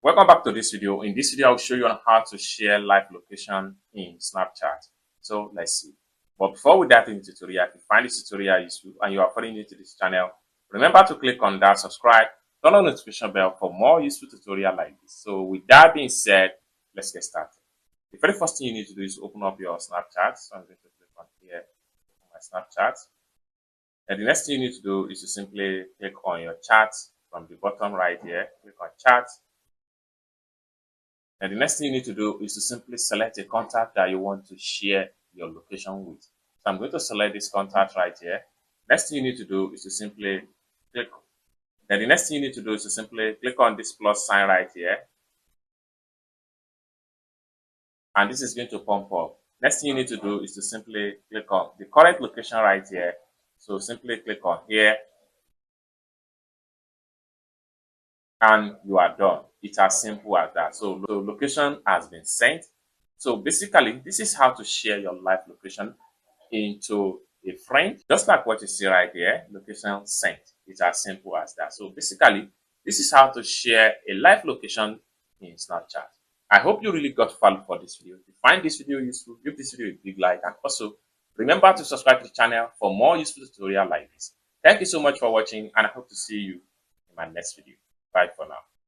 Welcome back to this video. In this video, I'll show you on how to share live location in Snapchat. So let's see. But before we dive into the tutorial, if you find this tutorial useful and you are following new to this channel, remember to click on that subscribe, turn on the notification bell for more useful tutorial like this. So with that being said, let's get started. The very first thing you need to do is open up your Snapchat. So I'm going to click on here, my Snapchat. And the next thing you need to do is to simply click on your chat from the bottom right here. Click on chat. And the next thing you need to do is to simply select a contact that you want to share your location with. So I'm going to select this contact right here. Next thing you need to do is to simply click. Then the next thing you need to do is to simply click on this plus sign right here. And this is going to pump up. Next thing you need to do is to simply click on the current location right here. So simply click on here. And you are done. It's as simple as that. So the location has been sent. So basically, this is how to share your live location into a friend, just like what you see right here, location sent. It's as simple as that. So basically, this is how to share a live location in Snapchat. I hope you really got value for this video. If you find this video useful, give this video a big like, and also remember to subscribe to the channel for more useful tutorials like this. Thank you so much for watching, and I hope to see you in my next video. Bye for now.